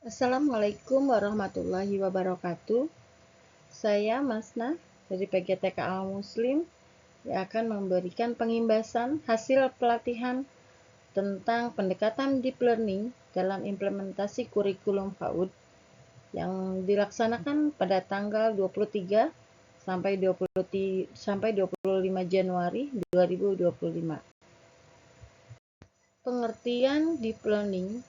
Assalamualaikum warahmatullahi wabarakatuh. Saya Masna dari PGTK Al Muslim yang akan memberikan pengimbasan hasil pelatihan tentang pendekatan deep learning dalam implementasi kurikulum PAUD yang dilaksanakan pada tanggal 23 sampai 25 Januari 2025. Pengertian deep learning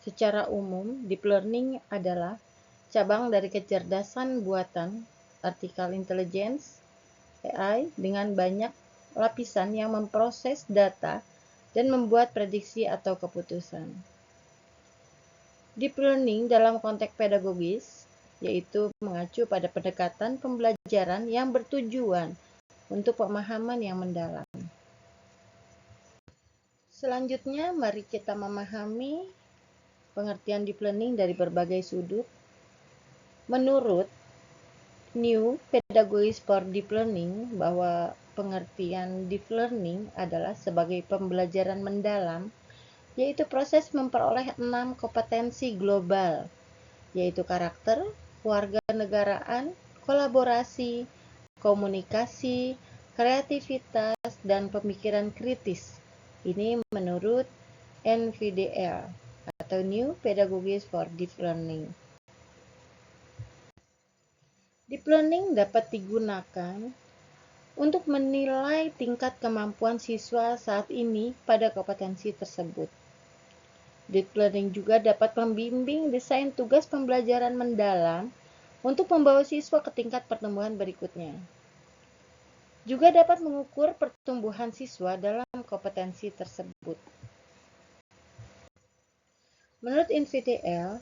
secara umum, deep learning adalah cabang dari kecerdasan buatan (artificial intelligence, AI) dengan banyak lapisan yang memproses data dan membuat prediksi atau keputusan. Deep learning dalam konteks pedagogis yaitu mengacu pada pendekatan pembelajaran yang bertujuan untuk pemahaman yang mendalam. Selanjutnya, mari kita memahami pengertian deep learning dari berbagai sudut. Menurut New Pedagogies for Deep Learning, bahwa pengertian deep learning adalah sebagai pembelajaran mendalam, yaitu proses memperoleh 6 kompetensi global, yaitu karakter, kewarganegaraan, kolaborasi, komunikasi, kreativitas, dan pemikiran kritis. Ini menurut NVDL atau New Pedagogies for Deep Learning. Deep learning dapat digunakan untuk menilai tingkat kemampuan siswa saat ini pada kompetensi tersebut. Deep learning juga dapat membimbing desain tugas pembelajaran mendalam untuk membawa siswa ke tingkat pertumbuhan berikutnya. Juga dapat mengukur pertumbuhan siswa dalam kompetensi tersebut. Menurut NVDL,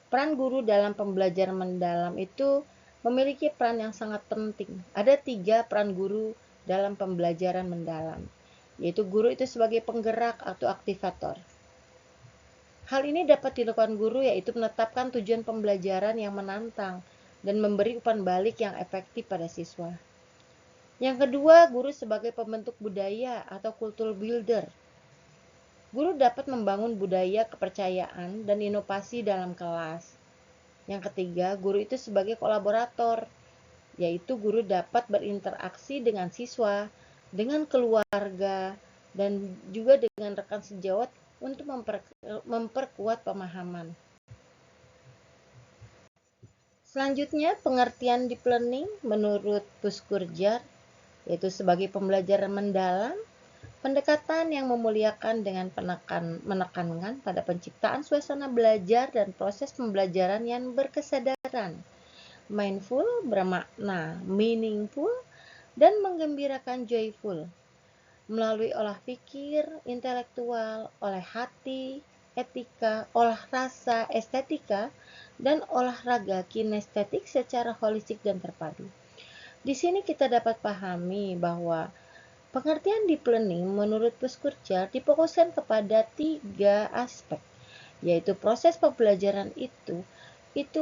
peran guru dalam pembelajaran mendalam itu memiliki peran yang sangat penting. Ada 3 peran guru dalam pembelajaran mendalam, yaitu guru itu sebagai penggerak atau aktivator. Hal ini dapat dilakukan guru yaitu menetapkan tujuan pembelajaran yang menantang dan memberi umpan balik yang efektif pada siswa. Yang kedua, guru sebagai pembentuk budaya atau cultural builder. Guru dapat membangun budaya kepercayaan dan inovasi dalam kelas. Yang ketiga, guru itu sebagai kolaborator, yaitu guru dapat berinteraksi dengan siswa, dengan keluarga, dan juga dengan rekan sejawat untuk memperkuat pemahaman. Selanjutnya, pengertian deep learning menurut Puskurjar, yaitu sebagai pembelajaran mendalam, pendekatan yang memuliakan dengan menekankan pada penciptaan suasana belajar dan proses pembelajaran yang berkesadaran. Mindful bermakna meaningful dan menggembirakan joyful. Melalui olah pikir intelektual, oleh hati, etika, olah rasa, estetika, dan olahraga kinestetik secara holistik dan terpadu. Di sini kita dapat pahami bahwa pengertian deep learning menurut Puskurjar difokuskan kepada 3 aspek, yaitu proses pembelajaran itu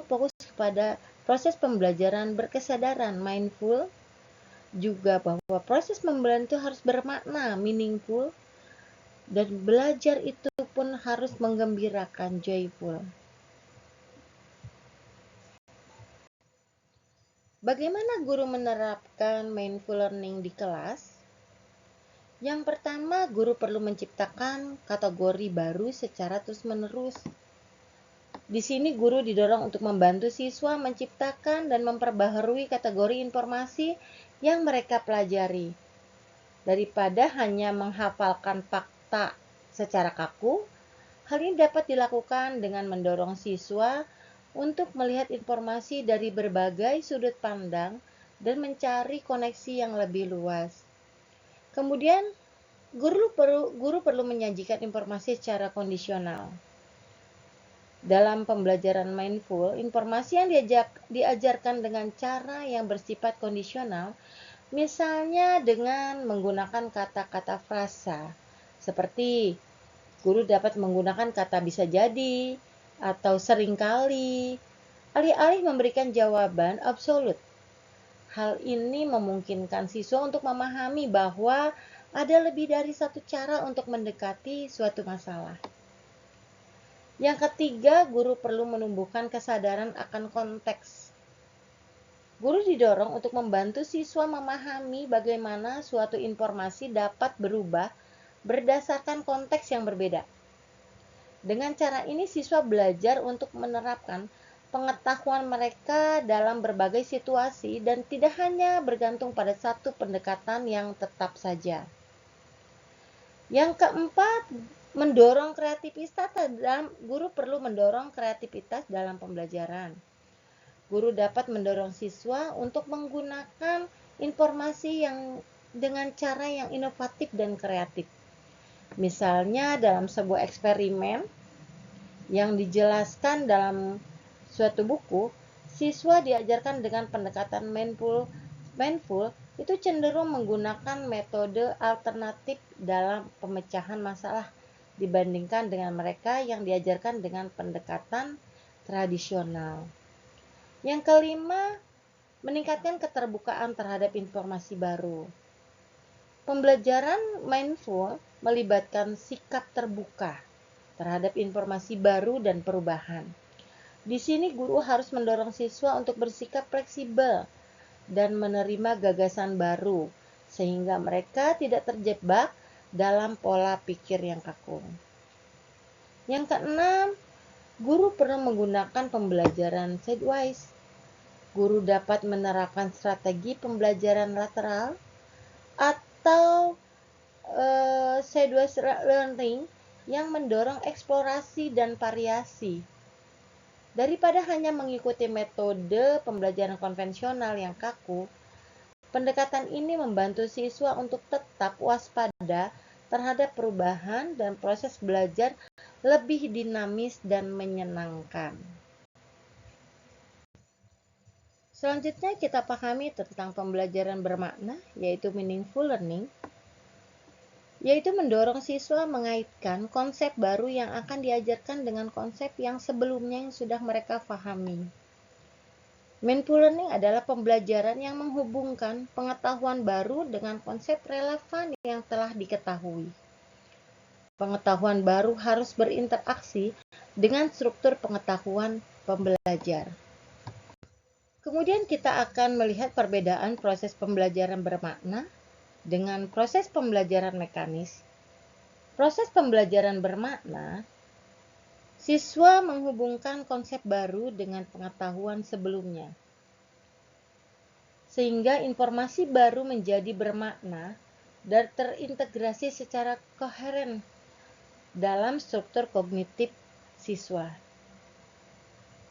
fokus kepada proses pembelajaran berkesadaran mindful, juga bahwa proses pembelajaran itu harus bermakna meaningful, dan belajar itu pun harus menggembirakan joyful. Bagaimana guru menerapkan mindful learning di kelas? Yang pertama, guru perlu menciptakan kategori baru secara terus-menerus. Di sini guru didorong untuk membantu siswa menciptakan dan memperbaharui kategori informasi yang mereka pelajari. Daripada hanya menghafalkan fakta secara kaku, hal ini dapat dilakukan dengan mendorong siswa untuk melihat informasi dari berbagai sudut pandang dan mencari koneksi yang lebih luas. Kemudian, guru perlu menyajikan informasi secara kondisional. Dalam pembelajaran mindful, informasi yang diajarkan dengan cara yang bersifat kondisional, misalnya dengan menggunakan kata-kata frasa, seperti guru dapat menggunakan kata bisa jadi atau seringkali, alih-alih memberikan jawaban absolut. Hal ini memungkinkan siswa untuk memahami bahwa ada lebih dari satu cara untuk mendekati suatu masalah. Yang ketiga, guru perlu menumbuhkan kesadaran akan konteks. Guru didorong untuk membantu siswa memahami bagaimana suatu informasi dapat berubah berdasarkan konteks yang berbeda. Dengan cara ini, siswa belajar untuk menerapkan pengetahuan mereka dalam berbagai situasi dan tidak hanya bergantung pada satu pendekatan yang tetap saja. Yang keempat, mendorong kreativitas. Guru perlu mendorong kreativitas dalam pembelajaran. Guru dapat mendorong siswa untuk menggunakan informasi yang dengan cara yang inovatif dan kreatif. Misalnya dalam sebuah eksperimen yang dijelaskan dalam suatu buku, siswa diajarkan dengan pendekatan mindful itu cenderung menggunakan metode alternatif dalam pemecahan masalah dibandingkan dengan mereka yang diajarkan dengan pendekatan tradisional. Yang kelima, meningkatkan keterbukaan terhadap informasi baru. Pembelajaran mindful melibatkan sikap terbuka terhadap informasi baru dan perubahan. Di sini guru harus mendorong siswa untuk bersikap fleksibel dan menerima gagasan baru, sehingga mereka tidak terjebak dalam pola pikir yang kaku. Yang keenam, guru perlu menggunakan pembelajaran sidewise. Guru dapat menerapkan strategi pembelajaran lateral atau sidewise learning yang mendorong eksplorasi dan variasi. Daripada hanya mengikuti metode pembelajaran konvensional yang kaku, pendekatan ini membantu siswa untuk tetap waspada terhadap perubahan dan proses belajar lebih dinamis dan menyenangkan. Selanjutnya kita pahami tentang pembelajaran bermakna, yaitu meaningful learning, yaitu mendorong siswa mengaitkan konsep baru yang akan diajarkan dengan konsep yang sebelumnya yang sudah mereka pahami. Meaningful learning adalah pembelajaran yang menghubungkan pengetahuan baru dengan konsep relevan yang telah diketahui. Pengetahuan baru harus berinteraksi dengan struktur pengetahuan pembelajar. Kemudian kita akan melihat perbedaan proses pembelajaran bermakna dengan proses pembelajaran mekanis. Proses pembelajaran bermakna, siswa menghubungkan konsep baru dengan pengetahuan sebelumnya, sehingga informasi baru menjadi bermakna dan terintegrasi secara koheren dalam struktur kognitif siswa.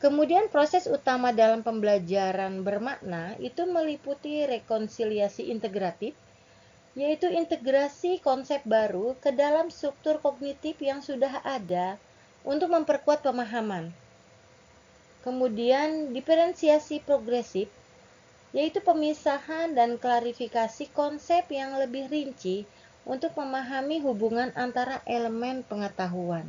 Kemudian proses utama dalam pembelajaran bermakna itu meliputi rekonsiliasi integratif, yaitu integrasi konsep baru ke dalam struktur kognitif yang sudah ada untuk memperkuat pemahaman. Kemudian diferensiasi progresif, yaitu pemisahan dan klarifikasi konsep yang lebih rinci untuk memahami hubungan antara elemen pengetahuan.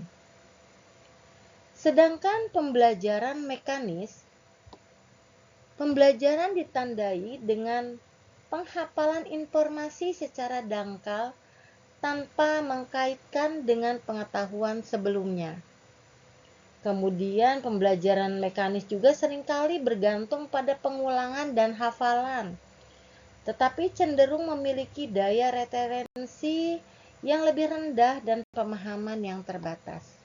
Sedangkan pembelajaran mekanis, pembelajaran ditandai dengan penghafalan informasi secara dangkal tanpa mengkaitkan dengan pengetahuan sebelumnya. Kemudian pembelajaran mekanis juga seringkali bergantung pada pengulangan dan hafalan, tetapi cenderung memiliki daya retensi yang lebih rendah dan pemahaman yang terbatas.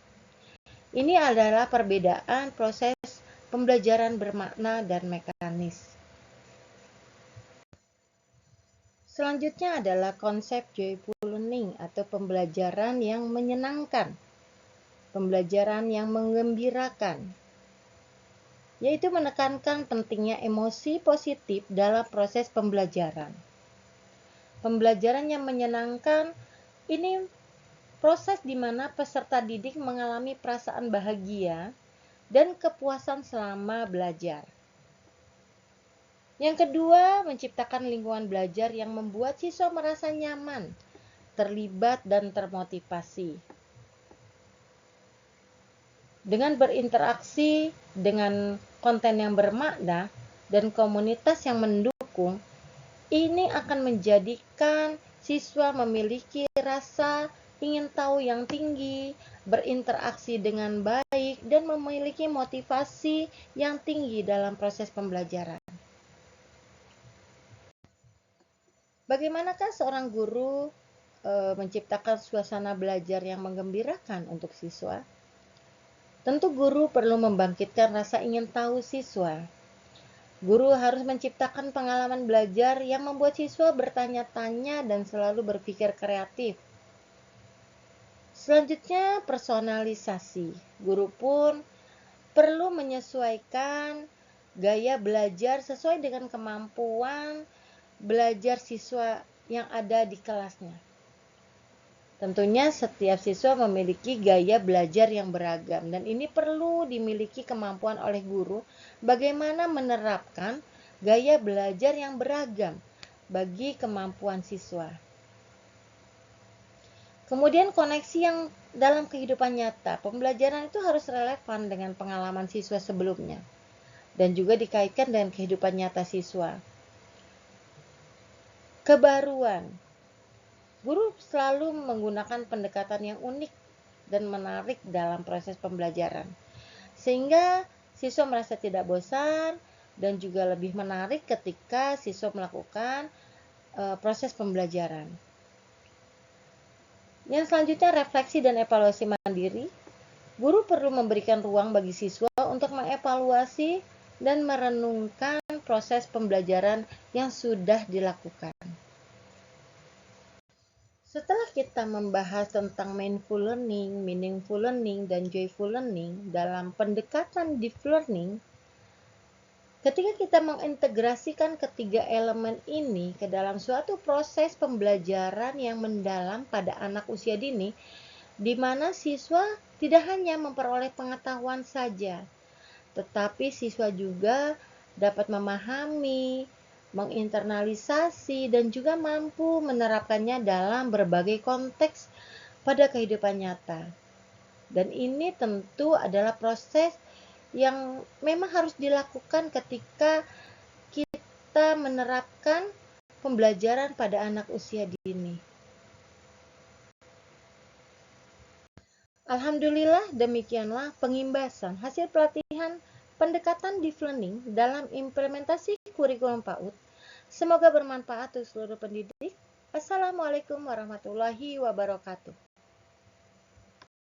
Ini adalah perbedaan proses pembelajaran bermakna dan mekanis. Selanjutnya adalah konsep joyful learning atau pembelajaran yang menyenangkan, pembelajaran yang menggembirakan, yaitu menekankan pentingnya emosi positif dalam proses pembelajaran. Pembelajaran yang menyenangkan ini proses di mana peserta didik mengalami perasaan bahagia dan kepuasan selama belajar. Yang kedua, menciptakan lingkungan belajar yang membuat siswa merasa nyaman, terlibat, dan termotivasi. Dengan berinteraksi dengan konten yang bermakna dan komunitas yang mendukung, ini akan menjadikan siswa memiliki rasa ingin tahu yang tinggi, berinteraksi dengan baik, dan memiliki motivasi yang tinggi dalam proses pembelajaran. Bagaimanakah seorang guru menciptakan suasana belajar yang menggembirakan untuk siswa? Tentu guru perlu membangkitkan rasa ingin tahu siswa. Guru harus menciptakan pengalaman belajar yang membuat siswa bertanya-tanya dan selalu berpikir kreatif. Selanjutnya, personalisasi. Guru pun perlu menyesuaikan gaya belajar sesuai dengan kemampuan belajar siswa yang ada di kelasnya. Tentunya setiap siswa memiliki gaya belajar yang beragam dan ini perlu dimiliki kemampuan oleh guru bagaimana menerapkan gaya belajar yang beragam bagi kemampuan siswa. Kemudian koneksi yang dalam kehidupan nyata. Pembelajaran itu harus relevan dengan pengalaman siswa sebelumnya dan juga dikaitkan dengan kehidupan nyata siswa. Kebaruan. Guru selalu menggunakan pendekatan yang unik dan menarik dalam proses pembelajaran, sehingga siswa merasa tidak bosan dan juga lebih menarik ketika siswa melakukan proses pembelajaran. Yang selanjutnya, refleksi dan evaluasi mandiri. Guru perlu memberikan ruang bagi siswa untuk mengevaluasi dan merenungkan proses pembelajaran yang sudah dilakukan. Setelah kita membahas tentang mindful learning, meaningful learning, dan joyful learning dalam pendekatan deep learning, ketika kita mengintegrasikan ketiga elemen ini ke dalam suatu proses pembelajaran yang mendalam pada anak usia dini, di mana siswa tidak hanya memperoleh pengetahuan saja, tetapi siswa juga dapat memahami, menginternalisasi, dan juga mampu menerapkannya dalam berbagai konteks pada kehidupan nyata. Dan ini tentu adalah proses yang memang harus dilakukan ketika kita menerapkan pembelajaran pada anak usia dini. Alhamdulillah, demikianlah pengimbasan hasil pelatihan pendekatan deep learning dalam implementasi kurikulum PAUD. Semoga bermanfaat untuk seluruh pendidik. Assalamualaikum warahmatullahi wabarakatuh.